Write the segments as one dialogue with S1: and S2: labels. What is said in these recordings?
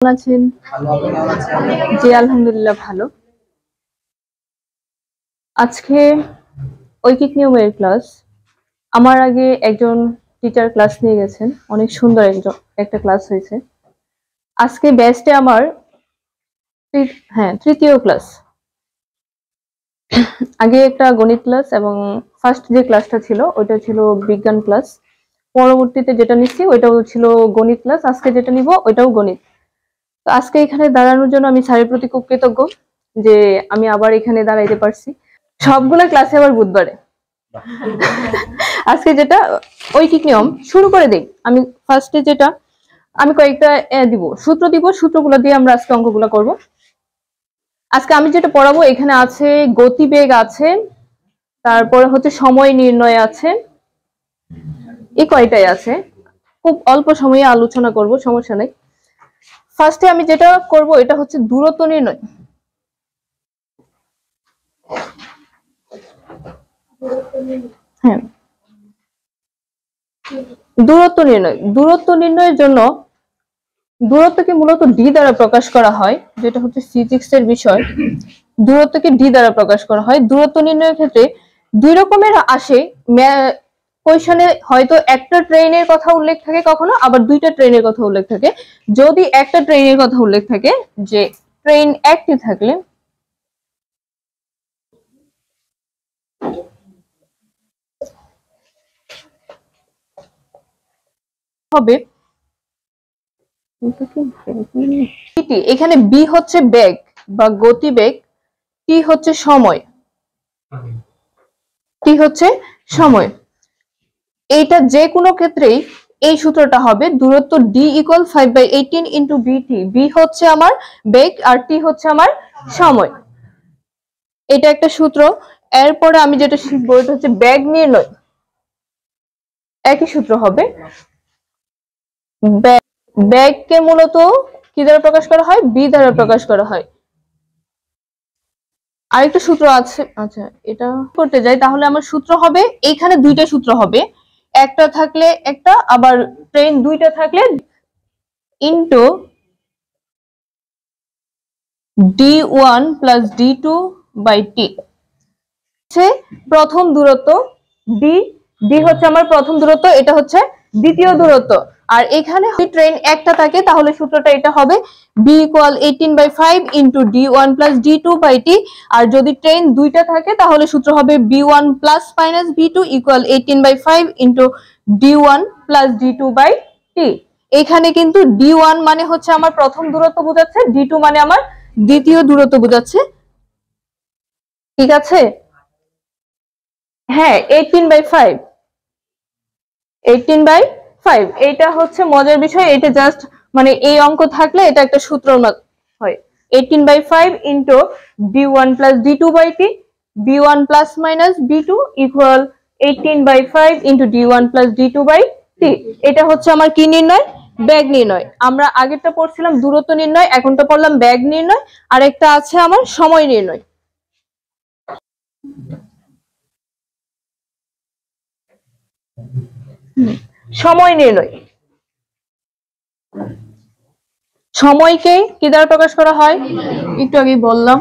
S1: কেমন আছেন? জি আলহামদুলিল্লাহ ভালো। আজকে ঐকিক নিয়মের ক্লাস। আমার আগে একজন টিচার ক্লাস নিয়ে গেছেন, অনেক সুন্দর একটা ক্লাস হয়েছে। আজকে ব্যাচে আমার তৃতীয় ক্লাস। আগে একটা গণিত ক্লাস এবং ফার্স্ট যে ক্লাসটা ছিল ওটা ছিল বিজ্ঞান ক্লাস। পরবর্তীতে যেটা নিচ্ছি ওইটাও ছিল গণিত ক্লাস। আজকে যেটা নিব ওইটাও গণিত। তো আজকে এখানে দাঁড়ানোর জন্য আমি স্যারের প্রতি খুব কৃতজ্ঞ যে আমি আবার এখানে দাঁড়াইতে পারছি। সবগুলো ক্লাসে আবার বুধবারে। আজকে যেটা ঐকিক নিয়ম শুরু করে দেই। আমি ফার্স্টে যেটা আমি কয়েকটা দিব, সূত্র দিব, সূত্রগুলো দিয়ে আমরা আজকে অঙ্কগুলো করব। আজকে আমি যেটা পড়াবো এখানে আছে গতিবেগ আছে, তারপরে হচ্ছে সময় নির্ণয় আছে, এই কয়টাই আছে। খুব অল্প সময়ে আলোচনা করব, সমস্যা নেই। ফার্স্টে আমি যেটা করব এটা হচ্ছে দূরত্ব নির্ণয়। হ্যাঁ, দূরত্ব নির্ণয়। দূরত্ব নির্ণয়ের জন্য দূরত্বকে মূলত ডি দ্বারা প্রকাশ করা হয়, যেটা হচ্ছে ফিজিক্স এর বিষয়। দূরত্বকে ডি দ্বারা প্রকাশ করা হয়। দূরত্ব নির্ণয়ের ক্ষেত্রে দুই রকমের আসে। কোয়েশনে হয়তো একটা ট্রেনের কথা উল্লেখ থাকে, কখনো আবার দুইটা ট্রেনের কথা উল্লেখ থাকে। যদি একটা ট্রেনের কথা উল্লেখ থাকে, যে ট্রেন একটি থাকলে হবে এখানে বি হচ্ছে বেগ বা গতিবেগ, টি হচ্ছে সময়, টি হচ্ছে সময়। এইটা যে কোনো ক্ষেত্রেই এই সূত্রটা হবে দূরত্ব ডি ইকুয়াল 5/18 ইন্টু বিটি। বি হচ্ছে আমার বেগ আর টি হচ্ছে আমার সময়। এটা একটা সূত্র। এরপরে আমি যেটা শিখবো এটা হচ্ছে বেগ নির্ণয়। একই সূত্র হবে। বেগকে মূলত কি দ্বারা প্রকাশ করা হয়? বি দ্বারা প্রকাশ করা হয়। আরেকটা সূত্র আছে, আচ্ছা এটা করতে যাই তাহলে আমার সূত্র হবে, এইখানে দুইটা সূত্র হবে, একটা থাকলে একটা, আবার ট্রেন দুইটা থাকলে into d1 plus d2 by টি। প্রথম দূরত্ব ডি, ডি হচ্ছে আমার প্রথম দূরত্ব, এটা হচ্ছে দ্বিতীয় দূরত্ব। আর এখানে ট্রেন একটা থাকে তাহলে সূত্রটা এটা হবে b equal 18/5 into d1 plus d2 by t. আর যদি ট্রেন দুইটা থাকে তাহলে সূত্র হবে b1 plus minus b2 equal 18/5 into d1 plus d2 by t. এখানে কিন্তু d1 মানে হচ্ছে আমার প্রথম দূরত্ব বোঝাচ্ছে, d2 মানে আমার দ্বিতীয় দূরত্ব বোঝাচ্ছে। ঠিক আছে? হ্যাঁ, 18/5, 18/5। এটা হচ্ছে মজার বিষয়, এটা জাস্ট মানে এই অঙ্ক থাকলে এটা একটা সূত্র হয়। 18/5 into d1 plus d2 by t, b1 plus minus b2 equal 18/5 into d1 plus d2 by t. এটা হচ্ছে আমার কি নির্ণয়? বেগ নির্ণয়। আমরা আগেরটা পড়ছিলাম দূরত্ব নির্ণয়, এখনটা পড়লাম বেগ নির্ণয়। আর একটা আছে আমার সময় নির্ণয়। সময় নির্ণয়। সময়কে কি দ্বারা প্রকাশ করা হয়? একটু আগে বললাম,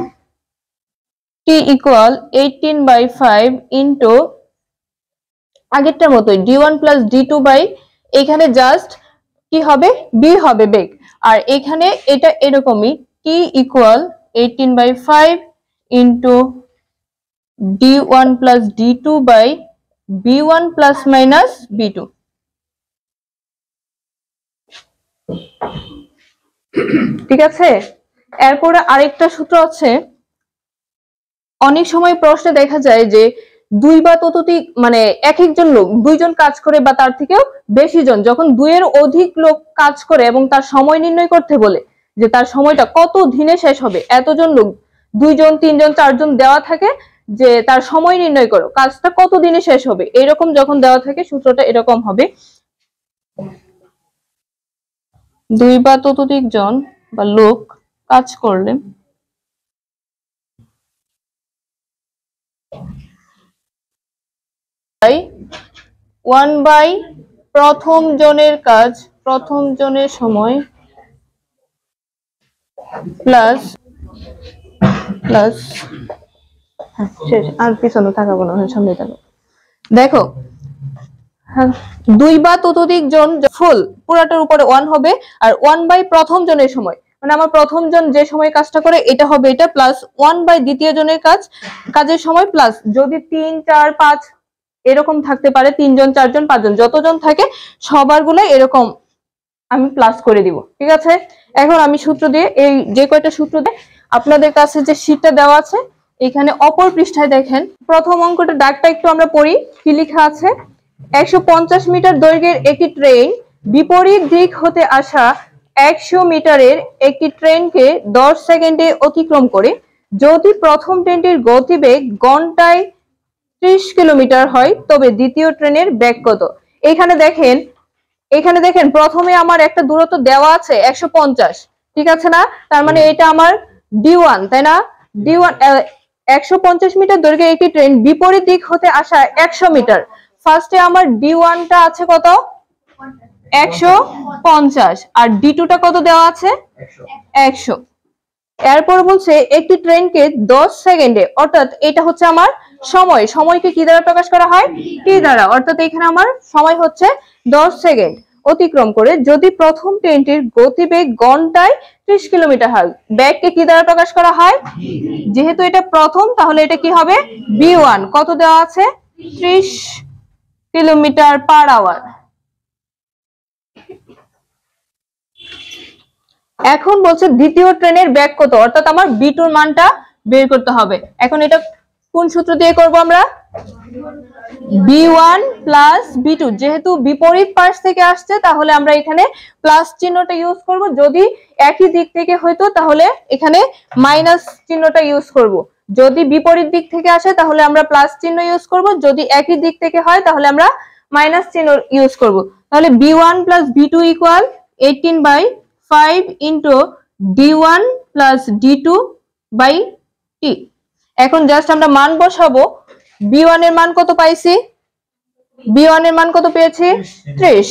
S1: টি ইকুয়াল 18/5 ইন্টু আগেরটার মতোই d1 প্লাস d2 বাই, এখানে জাস্ট কি হবে? বি হবে বেগ। আর এখানে এটা এরকমই, t equal 18/5 into d1 plus d2 by b1 plus minus b2। ঠিক আছে? এরপরে আরেকটা সূত্র আছে। অনেক সময় প্রশ্নে দেখা যায় যে দুই বা ততোধিক মানে এক একজন লোক দুইজন কাজ করে বা তার থেকেও বেশি জন, যখন দুইয়ের অধিক লোক কাজ করে এবং তার সময় নির্ণয় করতে বলে যে তার সময়টা কত দিনে শেষ হবে, এতজন লোক, দুইজন তিনজন চারজন দেওয়া থাকে যে তার সময় নির্ণয় করো, কাজটা কত দিনে শেষ হবে, এরকম যখন দেওয়া থাকে সূত্রটা এরকম হবে, দুই বা ততোধিক জন বা লোক কাজ করলে ওয়ান বাই প্রথম জনের কাজ, প্রথম জনের সময় প্লাস প্লাস শেষ, আর পিছনে থাকাবো না, সামনে থাকো। দেখো 2 বা ততোধিক জন ফুল পুরাটার উপরে 1 হবে, আর 1 বাই প্রথম জনের সময়, মানে আমার প্রথম জন যে সময় কাজটা করে এটা হবে এটা, প্লাস 1 বাই দ্বিতীয় জনের কাজের সময়, প্লাস যদি 3 4 5 এরকম থাকতে পারে, 3 জন 4 জন 5 জন যতজন থাকে সবার গুলো এরকম আমি প্লাস করে দিব। ঠিক আছে, এখন আমি সূত্র দিয়ে, এই যে কয়টা সূত্র দিয়ে আপনাদের কাছে যে শীটটা দেওয়া আছে এখানে অপর পৃষ্ঠায় দেখেন, প্রথম অঙ্কটা দাগটা একটু আমরা পড়ি, কি লেখা আছে। 150 মিটার দৈর্ঘ্যের একটি ট্রেন বিপরীত দিক হতে আসা 100 মিটারের একটি ট্রেনকে 10 সেকেন্ডে অতিক্রম করে যদি প্রথম ট্রেনটির গতিবেগ ঘন্টায় 30 কিলোমিটার হয় তবে দ্বিতীয় ট্রেনের বেগ কত। এখানে দেখেন প্রথমে আমার একটা দূরত্ব দেওয়া আছে 150, ঠিক আছে না, তার মানে এটা আমার D1, তাই না। D1 150 মিটার দৈর্ঘ্যের একটি ট্রেন বিপরীত দিক হতে আসা 100 মিটার, ফার্স্টে আমার D1 টা আছে কত 150, আর D2 টা কত দেওয়া আছে 100। এরপর বলছে একটি ট্রেনকে 10 সেকেন্ডে, অর্থাৎ এটা হচ্ছে আমার সময়, সময়কে কি দ্বারা প্রকাশ করা হয় টি দ্বারা, অর্থাৎ এখানে আমার সময় হচ্ছে 10 সেকেন্ড অতিক্রম করে যদি প্রথম ট্রেনটির গতিবেগ ঘন্টায় 30 কিলোমিটার হয়, বেগকে কি দ্বারা প্রকাশ করা হয়, যেহেতু এটা প্রথম তাহলে এটা কি হবে B1, কত দেওয়া আছে 30 কিলোমিটার পার আওয়ার। এখন বলছে দ্বিতীয় ট্রেনের বেগ কত, অর্থাৎ আমার B2 এর মানটা বের করতে হবে। এখন এটা কোন সূত্র দিয়ে করব আমরা, B1 প্লাস B2, যেহেতু বিপরীত পাশ থেকে আসছে তাহলে আমরা এখানে প্লাস চিহ্নটা ইউজ করব, যদি একই দিক থেকে হইতো তাহলে এখানে মাইনাস চিহ্নটা ইউজ করব, যদি বিপরীত দিক থেকে আসে তাহলে আমরা প্লাস চিহ্ন ইউজ করব, যদি একই দিক থেকে হয় তাহলে আমরা মাইনাস চিহ্ন ইউজ করব। তাহলে B1 plus B2 equal 18/5 into D1 plus D2 by T। এখন জাস্ট আমরা মান বসাবো, B1 এর মান কত পাইছি, B1 এর মান কত পেয়েছি 30,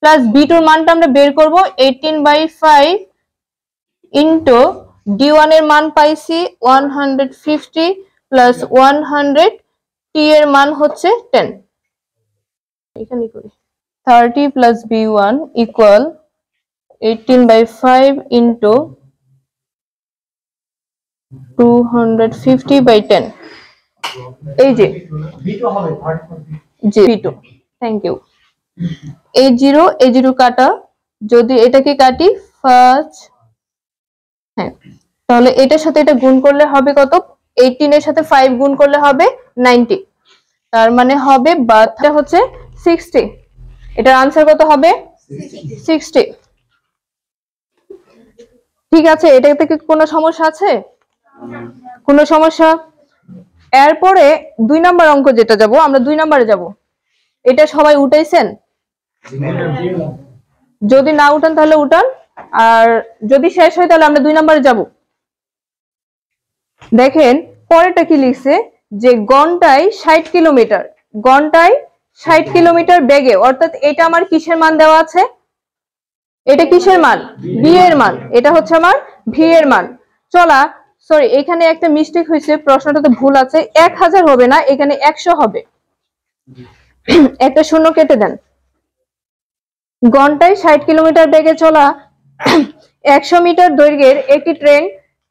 S1: প্লাস B2 এর মানটা আমরা বের করব 18/5 ইন্টু D1 এর মান পাইছি 150 প্লাস 100, T এর মান হচ্ছে 10, এখানে করি 30 প্লাস B1 ইকুয়াল 18/5 ইন্টু 250/10, এই যে B2, থ্যাংক ইউ। A0 কাটা, যদি এটাকে কাটি 5, হ্যাঁ, তাহলে এটার সাথে এটা গুণ করলে হবে কত, 18 এর সাথে 5 গুণ করলে হবে 90, তার মানে হবে বাটা হচ্ছে 60, এটার আনসার কত হবে 60। ঠিক আছে, এটাতে কি কোনো সমস্যা আছে, কোনো সমস্যা। এরপরে 2 নাম্বার অঙ্ক যেটা যাব, আমরা 2 নাম্বারে যাব, এটা সবাই উঠাইছেন, যদি না উঠান তাহলে উঠান, আর যদি শেষ হয় তাহলে আমরা 2 নাম্বারে যাব। দেখেন পরেরটা কি লিখছে, যে ঘন্টায় 60 কিলোমিটার, ঘন্টায় 60 কিলোমিটার বেগে, অর্থাৎ এটা আমার কিসের মান দেওয়া আছে, এটা কিসের মান V এর মান, এটা হচ্ছে আমার V এর মান। সরি এখানে একটা মিস্টেক হয়েছে, প্রশ্নটাতে ভুল আছে, 1000 হবে না, এখানে 100 হবে, একটা শূন্য কেটে দেন। ঘন্টায় 60 কিলোমিটার বেগে চলা 100 মিটার দৈর্ঘ্যের একটি ট্রেন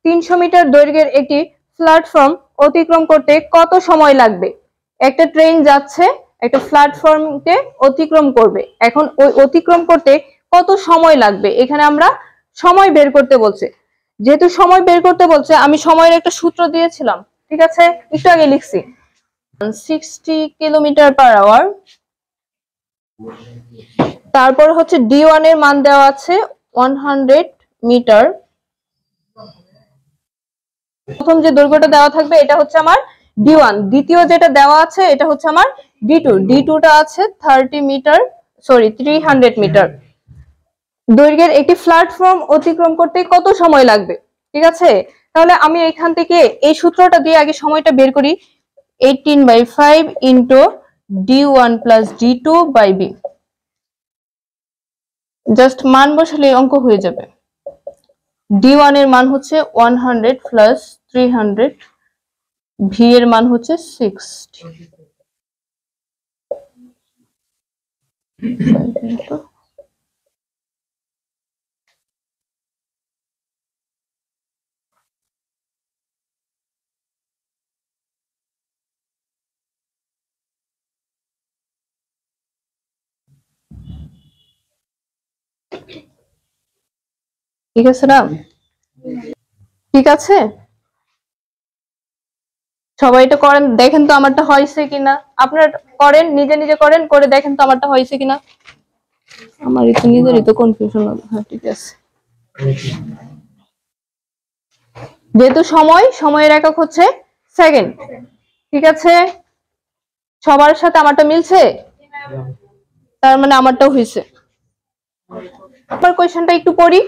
S1: 300 মিটার দৈর্ঘ্যের একটি প্ল্যাটফর্ম অতিক্রম করতে কত সময় লাগবে। একটা ট্রেন যাচ্ছে, একটা প্ল্যাটফর্মকে অতিক্রম করবে, এখন ওই অতিক্রম করতে কত সময় লাগবে, এখানে আমরা সময় বের করতে বলছে, যেহেতু সময় বের করতে বলছে আমি সময়ের একটা সূত্র দিয়েছিলাম, ঠিক আছে, একটু আগে লিখছি 60 কিলোমিটার পার আওয়ার, তারপর হচ্ছে D1 এর মান দেওয়া আছে 100 মিটার, প্রথম যে দৈর্ঘ্যটা দেওয়া থাকবে এটা হচ্ছে আমার D1, দ্বিতীয় যেটা দেওয়া আছে এটা হচ্ছে আমার D2 টা আছে 300 মিটার দৈর্ঘ্যের একটি প্ল্যাটফর্ম অতিক্রম করতে কত সময় লাগবে। ঠিক আছে, তাহলে আমি এখান থেকে এই সূত্রটা দিয়ে আগে সময়টা বের করি, 18/5 into D1 plus D2 by B, just মান বসালে অঙ্ক হয়ে যাবে। D1 এর মান হচ্ছে 100 প্লাস 300, ভি এর মান হচ্ছে 60। ঠিক আছে না? ঠিক আছে, সবাই এটা করেন, দেখেন তো আমারটা হয়েছে কিনা। আপনারা করেন, নিজে নিজে করেন, করে দেখেন তো আমারটা হয়েছে কিনা। আমার একটু নিজেরই তো কনফিউশন হবে। হ্যাঁ ঠিক আছে, যেহেতু সময়ের একক হচ্ছে সেকেন্ড। ঠিক আছে, সবার সাথে আমারটা মিলছে, তার মানে আমারটাও হয়েছে। আমার কোয়েশ্চেনটা একটু পড়ি।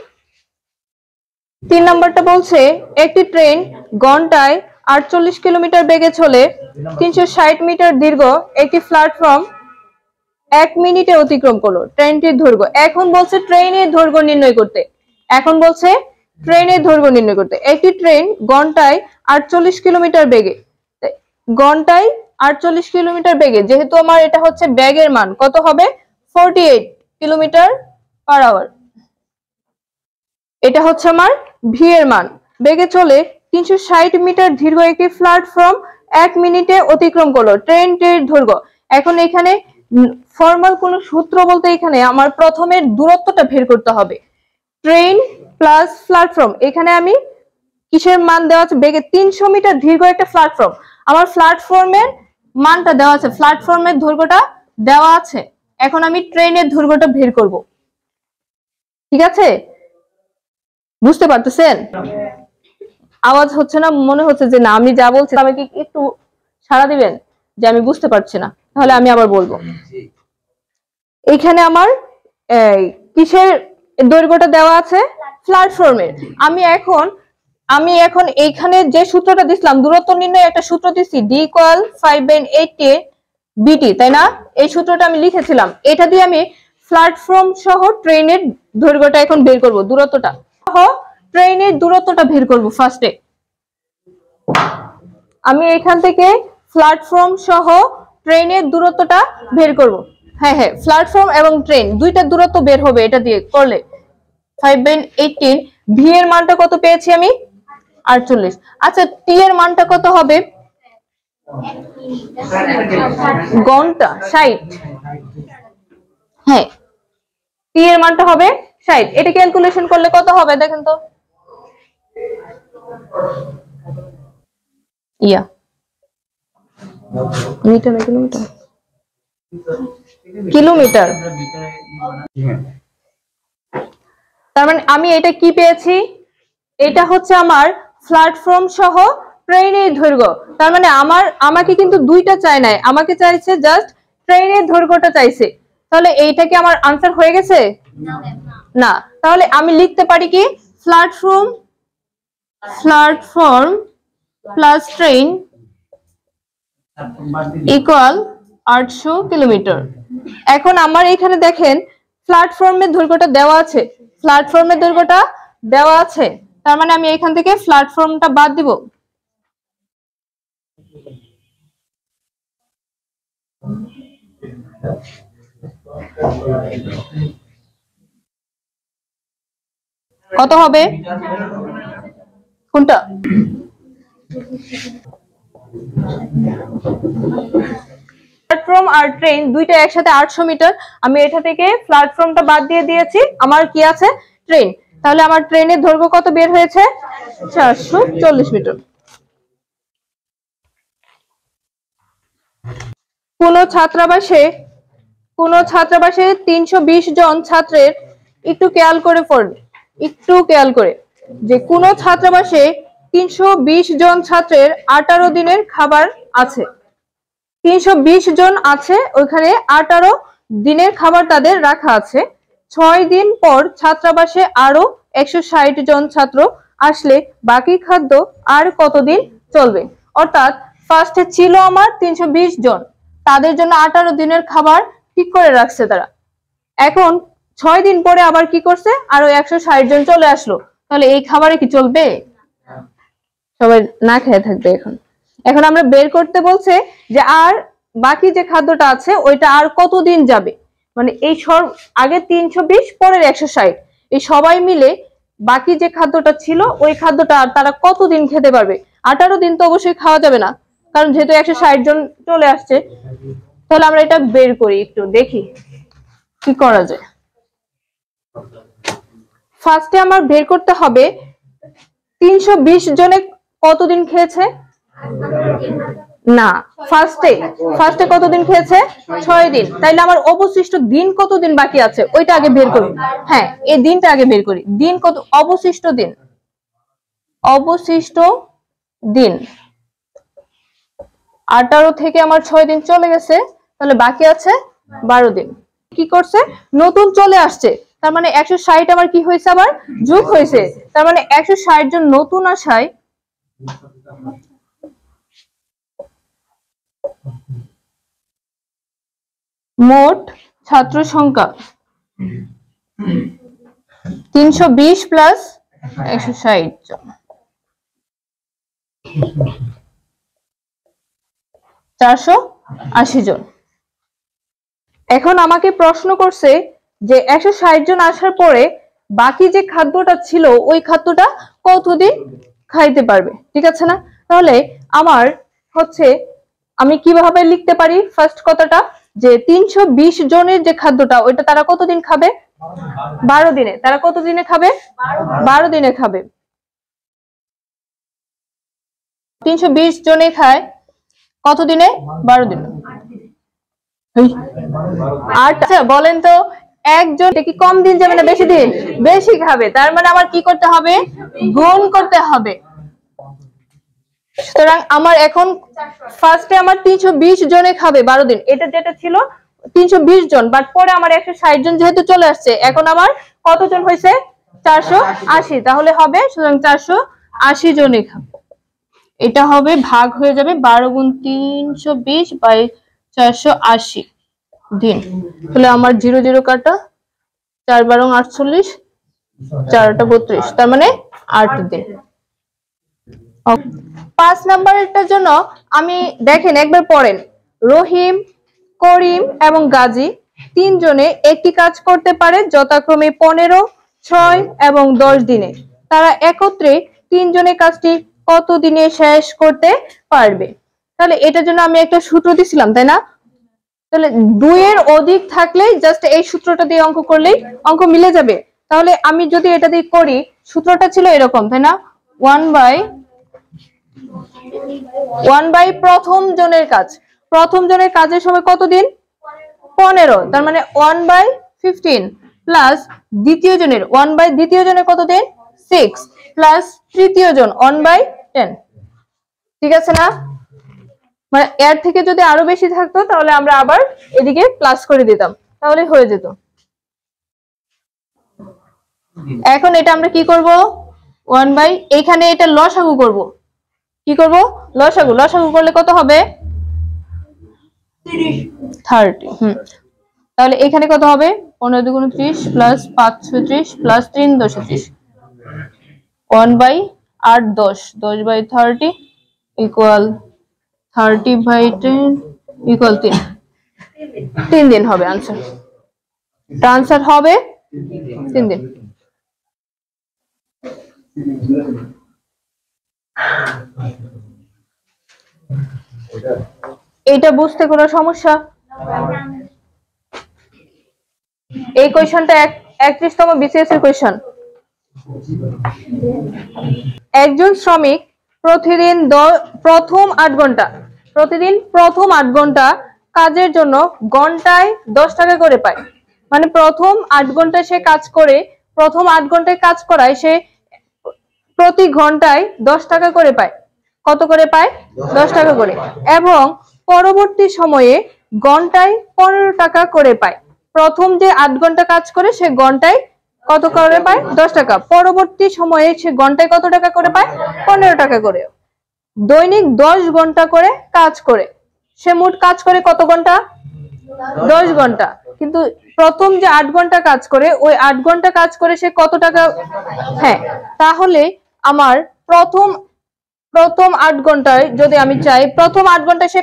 S1: 3 নম্বরটা বলছে একটি ট্রেন ঘন্টায় 48 কিলোমিটার বেগে চলে 360 মিটার দীর্ঘ একটি প্ল্যাটফর্ম 1 মিনিটে অতিক্রম করলো। ট্রেনটির দৈর্ঘ্য, এখন বলছে ট্রেনের দৈর্ঘ্য নির্ণয় করতে। একটি ট্রেন ঘন্টায় 48 কিলোমিটার বেগে, ঘন্টায় 48 কিলোমিটার বেগে, যেহেতু আমার এটা হচ্ছে বেগের মান কত হবে 48 কিলোমিটার পার আওয়ার। এটা হচ্ছে আমার ভি এর মান। বেগে চলে 360 মিটার দীর্ঘ একটি প্ল্যাটফর্ম 1 মিনিটে অতিক্রম করলো। ট্রেনটির দৈর্ঘ্য, এখন এখানে ফর্মাল কোন সূত্র বলতে এখানে আমার প্রথমে দূরত্বটা বের করতে হবে। ট্রেন প্লাস প্ল্যাটফর্ম, এখানে আমি কিসের মান দেওয়া আছে, বেগে 300 মিটার দীর্ঘ একটা প্ল্যাটফর্ম, আমার প্ল্যাটফর্মের মানটা দেওয়া আছে, প্ল্যাটফর্মের দৈর্ঘ্যটা দেওয়া আছে। এখন আমি ট্রেনের দৈর্ঘ্যটা বের করব। ঠিক আছে, বুঝতে পারতেছেন? আওয়াজ হচ্ছে না, মনে হচ্ছে যে না আমি যা বলছি আমাকে একটু সাড়া দিবেন যে আমি বুঝতে পারছি না, তাহলে আমি আবার বলবো। এখানে আমার কিসের দৈর্ঘ্যটা দেওয়া আছে, প্ল্যাটফর্মের। আমি এখন এইখানে যে সূত্রটা দিছিলাম, দূরত্ব নির্ণয় একটা সূত্র দিছি, d = 5/8 বিটি, তাই না? এই সূত্রটা আমি লিখেছিলাম, এটা দিয়ে আমি প্ল্যাটফর্ম সহ ট্রেনের দৈর্ঘ্যটা এখন বের করব, দূরত্বটা সহ ট্রেনের দূরত্বটা বের করব। ফার্স্টে আমি এখান থেকে প্ল্যাটফর্ম সহ ট্রেনের দূরত্বটা বের করব। হ্যাঁ, প্ল্যাটফর্ম এবং ট্রেন দুইটার দূরত্ব বের হবে এটা দিয়ে করলে। 5/18, ভি এর মানটা কত পেয়েছি আমি 48। আচ্ছা, টি এর মানটা কত হবে, ঘন্টা 60। হ্যাঁ, টি এর মানটা হবে 60। এটা ক্যালকুলেশন করলে কত হবে দেখেন তো। মিটার না কিলোমিটার? কিলোমিটার। তার মানে আমি এটা কি পেয়েছি, এটা হচ্ছে আমার প্ল্যাটফর্ম সহ ট্রেনের দৈর্ঘ্য। তার মানে আমাকে কিন্তু দুইটা চাই নাই, আমাকে চাইছে জাস্ট ট্রেনের দৈর্ঘ্যটা চাইছে। তাহলে এইটা কি আমার আনসার হয়ে গেছে? না। তাহলে আমি লিখতে পারি কি, platform plus train equal 800 kilometre. এখন আমার এখানে দেখেন প্ল্যাটফর্মের দৈর্ঘ্যটা দেওয়া আছে, তার মানে আমি এখান থেকে প্ল্যাটফর্মটা বাদ দিব। কত হবে কোনটা? প্ল্যাটফর্ম আর ট্রেন দুইটা একসাথে 800 মিটার, আমি এটা থেকে প্ল্যাটফর্মটা বাদ দিয়ে দিয়েছি, আমার কি আছে ট্রেন। তাহলে আমার ট্রেনের দৈর্ঘ্য কত বের হয়েছে 440 মিটার। কোন ছাত্রাবাসে 320 জন ছাত্রের, একটু খেয়াল করে যে কোন ছাত্রাবাসে 320 জন ছাত্রের 18 দিনের খাবার আছে। 320 জন আছে ওইখানে, 18 দিনের খাবার তাদের রাখা আছে। 6 দিন পর ছাত্রাবাসে আরো 160 জন ছাত্র আসলে বাকি খাদ্য আর কতদিন চলবে? অর্থাৎ ফার্স্টে ছিল আমার 320 জন, তাদের জন্য 18 দিনের খাবার ঠিক করে রাখছে তারা। এখন 6 দিন পরে আবার কি করছে, আরো 160 জন চলে আসলো, তাহলে এই খাবারে কি চলবে? সবাই না খেয়ে থাকবে। এখন আমরা বের করতে বলছে যে আর বাকি যে খাদ্যটা আছে ওইটা আর কতদিন যাবে, মানে এই আগে 320 পরের 160, এই সবাই মিলে বাকি যে খাদ্যটা ছিল ওই খাদ্যটা আর তারা কতদিন খেতে পারবে। 18 দিন তো অবশ্যই খাওয়া যাবে না, কারণ যেহেতু 160 জন চলে আসছে। তাহলে আমরা এটা বের করি, একটু দেখি কি করা যায়। ফার্স্টে আমার বের করতে হবে 320 জনে কতদিন খেয়েছে। না, ফার্স্টে কতদিন খেয়েছে? 6 দিন। তাইলে আমার অবশিষ্ট দিন কতদিন বাকি আছে ওইটা আগে বের করি। হ্যাঁ, এই দিনটা আগে বের করি। দিন কত? অবশিষ্ট দিন 18 থেকে আমার 6 দিন চলে গেছে, তাহলে বাকি আছে 12 দিন। কি করছে? নতুন চলে আসছে, তার মানে 160 আমার কি হয়েছে? আবার যোগ হয়েছে। তার মানে 160 জন নতুন আসায় মোট ছাত্র সংখ্যা 320 প্লাস 160 জন, 480 জন। এখন আমাকে প্রশ্ন করছে যে 160 জন আসার পরে বাকি যে খাদ্যটা ছিল ওই খাদ্যটা কতদিন খাইতে পারবে, ঠিক আছে না? তাহলে আমার হচ্ছে আমি কিভাবে লিখতে পারি ফার্স্ট কথাটা, যে 320 জনের যে খাদ্যটা ওইটা তারা কতদিন খাবে? 12 দিনে। তারা কত দিনে খাবে? 12 দিনে খাবে। 320 জনে খায় কত দিনে? 12 দিনে। আচ্ছা বলেন তো, একজন কি কম দিন যাবে না বেশি দিন? বেশি খাবে। তার মানে আমার কি করতে হবে? গুণ করতে হবে। সুতরাং আমার এখন ফার্স্টে আমার 320 জনে খাবে 12 দিন, এটা যেটা ছিল 320 জন, বাট পরে আমার 160 জন যেহেতু চলে আসছে, এখন আমার কতজন হয়েছে? 480। তাহলে হবে সুতরাং 480 জনে খাবে। এটা হবে ভাগ হয়ে যাবে 12 গুণ 320 বাই 480 দিন। তাহলে আমার 0 0 কাটা, 4 12 48, 4 8 32, তার মানে 8 দিন। 5 নাম্বারটার জন্য আমি দেখেন একবার পড়েন। রহিম, করিম এবং গাজী তিনজনে একটি কাজ করতে পারে যথাক্রমে 15, 6 এবং 10 দিনে। তারা একত্রে তিনজনে কাজটি কত দিনে শেষ করতে পারবে? তাহলে এটার জন্য আমি একটা সূত্র দিছিলাম, তাই না? তাহলে 2 এর অধিক থাকলে জাস্ট এই সূত্রটা দিয়ে অঙ্ক করলেই অঙ্ক মিলে যাবে। তাহলে আমি যদি এটা দিয়ে করি, সূত্রটা ছিল এরকম, তাই না? 1 বাই প্রথম জনের কাজ। প্রথম জনের কাজের সময় কত দিন? 15। তার মানে 1 বাই 15 প্লাস দ্বিতীয় জনের 1 বাই দ্বিতীয় জনের কত দিন? 6 প্লাস তৃতীয় জন 1 বাই 10। ঠিক আছে না? মানে এর থেকে যদি আরো বেশি থাকতো তাহলে আমরা আবার এদিকে প্লাস করে দিতাম, তাহলে হয়ে যেত। এখন এটা আমরা কি করব? 1 বাই, এখানে এটা লসাগু করব। কি করব? লসাগু। লসাগু করলে কত হবে? 30। তাহলে এখানে কত হবে? 15 দুগুণ 30 plus 5 30 plus 3 10 30। 1 by 8 10, 10 by 30 equal 30 by 10 equal 3 দিন হবে आंसर। आंसर হবে 3 দিন। এটা বুঝতে কোনো সমস্যা? এই কোশ্চেনটা 31তম বিসিএস এর কোশ্চেন। একজন শ্রমিক প্রতিদিন প্রথম 8 ঘন্টা কাজের জন্য ঘন্টায় 10 টাকা করে পায়। মানে প্রথম 8 ঘন্টা সে কাজ করে, প্রথম 8 ঘন্টায় কাজ করায় সে প্রতি ঘন্টায় 10 টাকা করে পায়। কত করে পায়? 10 টাকা করে। এবং পরবর্তী সময়ে ঘন্টায় 15 টাকা করে পায়। প্রথম যে 8 ঘন্টা কাজ করে সে ঘন্টায় কত করে পায়? 10 টাকা। পরবর্তী সময়ে সে ঘন্টায় কত টাকা করে পায়? 15 টাকা করে। দৈনিক 10 ঘন্টা করে কাজ করে। সে মোট কাজ করে কত ঘন্টা? 10 ঘন্টা, কিন্তু প্রথম যে 8 ঘন্টা কাজ করে ওই 8 ঘন্টা কাজ করে সে কত টাকা? হ্যাঁ, তাহলে আমার প্রথম 8 ঘন্টায় যদি আমি চাই প্রথম 8 ঘন্টায় সে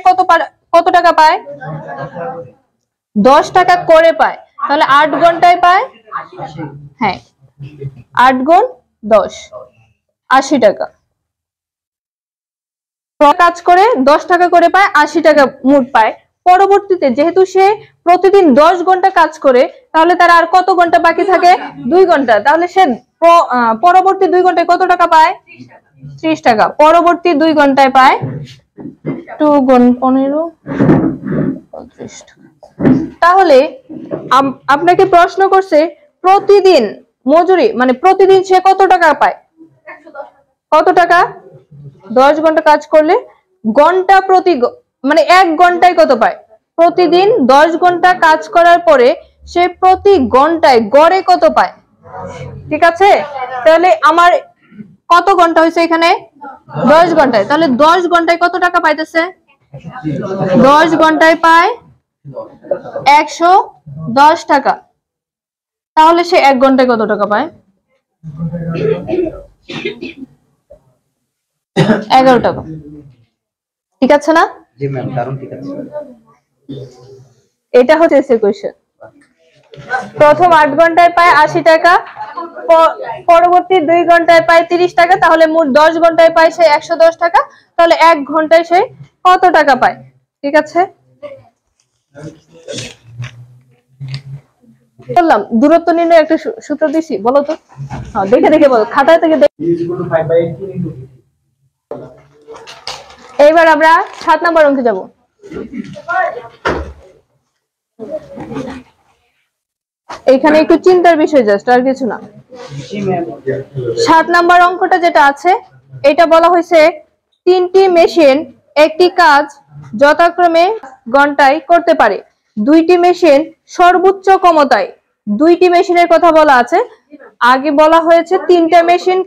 S1: কত টাকা পায়? 10 টাকা করে পায়। তাহলে 8 ঘন্টায় পায়, হ্যাঁ 8 গুণ 10 80 টাকা। কাজ করে 10 টাকা করে পায়, 80 টাকা মোট পায়। পরবর্তীতে যেহেতু সে প্রতিদিন 10 ঘন্টা কাজ করে, তাহলে তার আর কত ঘন্টা বাকি থাকে? 2 ঘন্টা। তাহলে সে পরবর্তী 2 ঘন্টায় কত টাকা পায়? 30 টাকা। পরবর্তী 2 ঘন্টায় পায় 2 গুণ 15 35 টাকা। তাহলে আপনাকে প্রশ্ন করছে প্রতিদিন মজুরি, মানে প্রতিদিন সে কত টাকা পায়? কত টাকা? 10 ঘন্টা কাজ করলে ঘন্টা প্রতি, মানে 1 ঘন্টায় কত পায়? প্রতিদিন 10 ঘন্টা কাজ করার পরে সে প্রতি ঘন্টায় গড়ে কত পায়? ঠিক আছে, তাহলে আমার কত ঘন্টা হয়েছে এখানে? 10 ঘন্টায়। তাহলে 10 ঘন্টায় কত টাকা পাইতেছে? 10 ঘন্টায় পায় 110 টাকা। তাহলে সে 1 ঘন্টায় কত টাকা পায়? 11 টাকা। ঠিক আছে না?
S2: জি ম্যাম, দারুণ ঠিক আছে।
S1: এটা হচ্ছে কোশ্চেন। প্রথম 8 ঘন্টায় পায় 80 টাকা, পরবর্তী 2 ঘন্টায় পায় 30 টাকা, তাহলে মোট 10 ঘন্টায় পায় সে 110 টাকা। তাহলে 1 ঘন্টায় সে কত টাকা পায়? ঠিক আছে, বললাম দূরত্ব নির্ণয় একটা সূত্র দিছি, বলো তো। হ্যাঁ, দেখে বলো, খাতা থেকে দেখে। এইবার আমরা 7 নম্বর অঙ্কে যাব। এখানে একটু চিন্তার বিষয়, জাস্ট আর কিছু না। 7 নম্বর অঙ্কটা যেটা আছে, এটা বলা হয়েছে 3টি মেশিন একটি কাজ যথাক্রমে ঘন্টায় করতে পারে। 2টি মেশিন সর্বোচ্চ ক্ষমতায়, 2টি মেশিনের কথা বলা আছে। আগে বলা হয়েছে 3টা মেশিন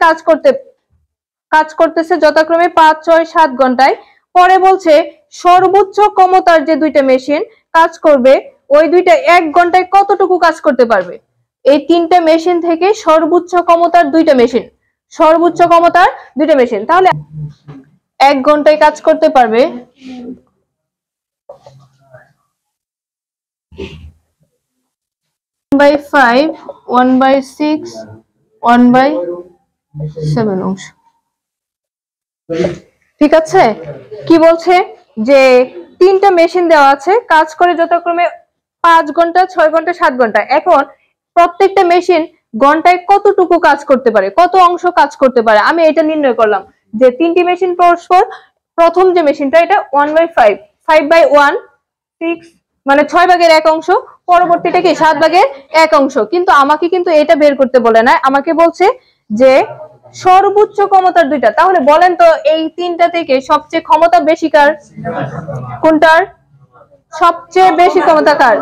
S1: কাজ করতেছে যথাক্রমে 5, 6, 7 ঘন্টায়। পরে বলছে সর্বোচ্চ ক্ষমতার যে 2টা মেশিন কাজ করবে, ওই 2টা 1 ঘন্টায় কতটুকু কাজ করতে পারবে? এই 3টা মেশিন থেকে সর্বোচ্চ ক্ষমতার 2টা মেশিন, সর্বোচ্চ ক্ষমতার 2টা মেশিন তাহলে 1 ঘন্টায় কাজ করতে পারবে 1/5, 1/6, 1/7 অংশ। ঠিক আছে, কি বলছে যে 3টা মেশিন দেওয়া আছে, কাজ করে যথাক্রমে 5 ঘন্টা, 6 ঘন্টা, 7 ঘন্টা। এখন প্রত্যেকটা মেশিন ঘন্টায় কতটুকু কাজ করতে পারে, কত অংশ কাজ করতে পারে, আমি এটা নির্ণয় করলাম যে 3টি মেশিন পরস্পর, প্রথম যে মেশিনটা এটা 1/5, 5/1, 6 মানে 6 ভাগের 1 অংশ, পরবর্তীটা কি 7 ভাগের 1 অংশ। কিন্তু আমাকে কিন্তু এটা বের করতে বলে না, আমাকে বলছে যে সর্বোচ্চ ক্ষমতার 2টা। তাহলে বলেন তো এই 3টা থেকে সবচেয়ে ক্ষমতা বেশি কার? কোনটার সবচেয়ে বেশি ক্ষমতা কার?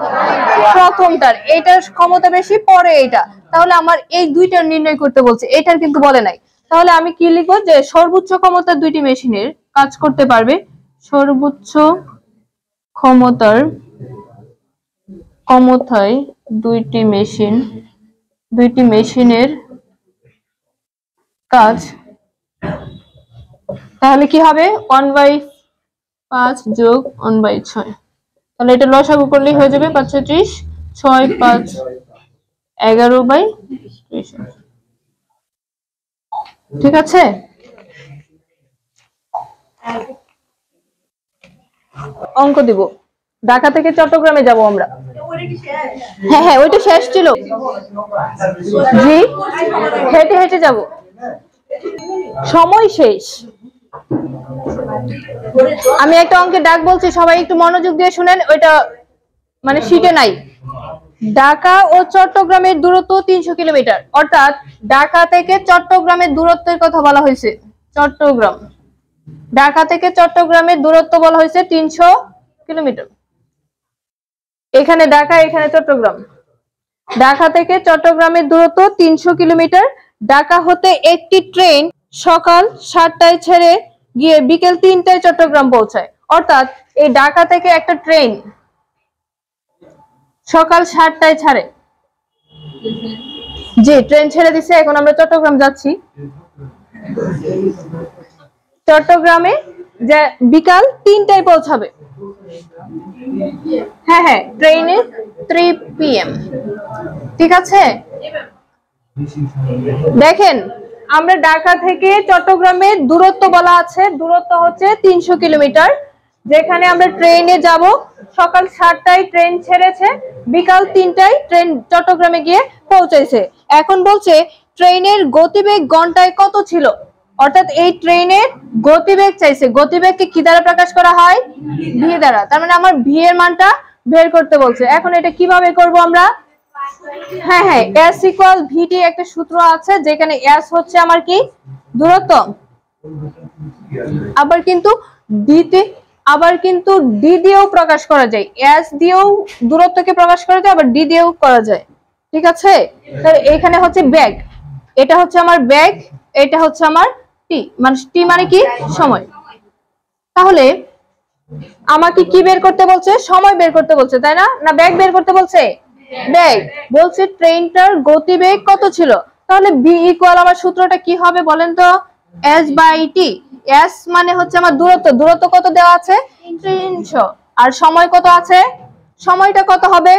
S1: প্রথমটার। এটার ক্ষমতা বেশি, পরে এটা। তাহলে আমার এই 2টা নির্ণয় করতে বলছে, এটার কিন্তু বলে নাই। তাহলে আমি কি লিখবো যে সর্বোচ্চ ক্ষমতার 2টি মেশিনের কাজ করতে পারবে, সর্বোচ্চ ক্ষমতায় 2টি মেশিনের কাজ। তাহলে কি হবে? 1/5 যোগ 1/6। তাহলে এটা লসাগু করলেই হয়ে যাবে 5 30, 6 5 11/30। ঠিক আছে, অঙ্ক দিব। ঢাকা থেকে চট্টগ্রামে যাব আমরা। হ্যাঁ, ওইটা শেষ ছিল। জি, হেঁটে হেঁটে যাব, সময় শেষ। আমি একটা অঙ্কের ডাক বলছি, সবাই একটু মনোযোগ দিয়ে শুনেন। ওইটা মানে শিটে নাই। ঢাকা ও চট্টগ্রামের দূরত্ব 300 কিলোমিটার, অর্থাৎ ঢাকা থেকে চট্টগ্রামের দূরত্বের কথা বলা হয়েছে। ঢাকা থেকে চট্টগ্রামের দূরত্ব বলা হয়েছে 300 কিলোমিটার। এখানে ঢাকা, এখানে চট্টগ্রাম। ঢাকা থেকে চট্টগ্রামের দূরত্ব 300 কিলোমিটার। ঢাকা হতে একটি ট্রেন সকাল 7টায় ছেড়ে গিয়ে বিকেল 3টায় চট্টগ্রাম পৌঁছায়। অর্থাৎ এই ঢাকা থেকে একটা ট্রেন সকাল 7টায় ছাড়ে। জি, ট্রেন ছেড়ে দিছে। এখন আমরা চট্টগ্রাম যাচ্ছি। চট্টগ্রামে যে বিকাল 3টায় পৌঁছাবে। হ্যাঁ হ্যাঁ, ট্রেনে 3 PM। ঠিক আছে, দেখেন আমরা ঢাকা থেকে চট্টগ্রামের দূরত্ব বলা আছে, দূরত্ব হচ্ছে 300 কিলোমিটার। যেখানে আমরা ট্রেনে যাব, সকাল 7টায় ট্রেন ছেড়েছে, বিকাল 3টায় ট্রেন চট্টগ্রামে গিয়ে পৌঁছেছে। এখন বলছে ট্রেনের গতিবেগ ঘন্টায় কত ছিল, অর্থাৎ এই ট্রেনের গতিবেগ চাইছে। গতিবেগকে কি দ্বারা প্রকাশ করা হয়? ভি দ্বারা। তার মানে আমার ভি এর মানটা বের করতে বলছে। এখন এটা কিভাবে করব আমরা? হ্যাঁ হ্যাঁ, S ইকুয়াল ভিটি একটা সূত্র আছে, যেখানে S হচ্ছে আমার কি দূরত্ব, আবার কিন্তু ডি দিয়েও প্রকাশ করা যায়। S দিয়েও দূরত্বকে প্রকাশ করা যায়, আবার ডি দিয়েও করা যায়। ঠিক আছে, তাহলে এখানে হচ্ছে বেগ, এটা হচ্ছে আমার বেগ, এটা হচ্ছে আমার টি, মানে টি মানে কি সময়। তাহলে আমাকে কি বের করতে বলছে? সময় বের করতে বলছে, তাই না? না বেগ বের করতে বলছে? বেগ বলছে ট্রেনটার গতিবেগ কত ছিল। তাহলে বি ইকুয়াল আমার সূত্রটা কি হবে বলেন তো? S by T. S মানে হচ্ছে আমার দূরত্ব, দূরত্ব কত দেওয়া আছে? 300। আর সময় কত আছে? সময়টা কত হবে?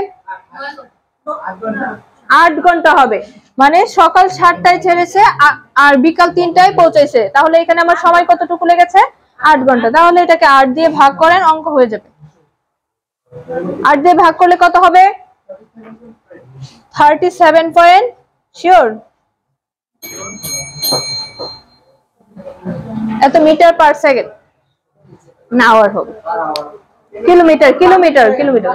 S1: 8 ঘন্টা হবে। মানে সকাল 7টায় ছেড়েছে আর বিকাল 3টায় পৌঁছেছে। তাহলে এখানে আমার সময় কতটুকু লেগেছে? 8 ঘন্টা। তাহলে এটাকে 8 দিয়ে ভাগ করেন, অঙ্ক হয়ে যাবে। 8 দিয়ে ভাগ করলে কত হবে? 37 পয়েন্ট শিওর। এত মিটার পার সেকেন্ড না, আওয়ার হবে। Kilometre kilometre kilometre.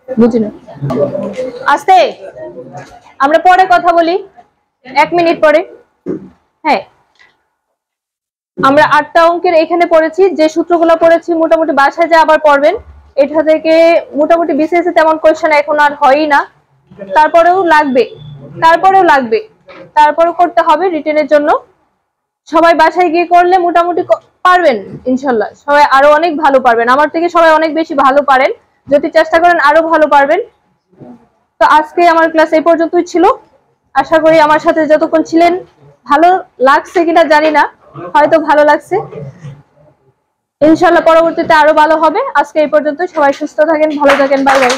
S1: বুঝি না, আস্তে আমরা পরে কথা বলি, 1 মিনিট পরে। হ্যাঁ, আমরা 8টা অঙ্কের এখানে পড়েছি, যে সূত্রগুলো পড়েছি মোটামুটি বাসায় যা আবার পড়বেন। এটা থেকে মোটামুটি বিসিএস তেমন কোশ্চেন এখন আর হয়ই না, তারপরেও করতে হবে রিটেনের জন্য। সবাই বাসায় গিয়ে করলে মোটামুটি পারবেন ইনশাল্লাহ। সবাই আরো অনেক ভালো পারবেন, আমার থেকে সবাই অনেক বেশি ভালো পারেন। যদি চেষ্টা করেন আরো ভালো পারবেন। তো আজকে আমার ক্লাস এই পর্যন্তই ছিল। আশা করি আমার সাথে যতক্ষণ ছিলেন ভালো লাগছে কিনা জানি না, হয়তো ভালো লাগছে। ইনশাল্লাহ পরবর্তীতে আরো ভালো হবে। আজকে এই পর্যন্ত, সবাই সুস্থ থাকেন, ভালো থাকেন, বাই বাই।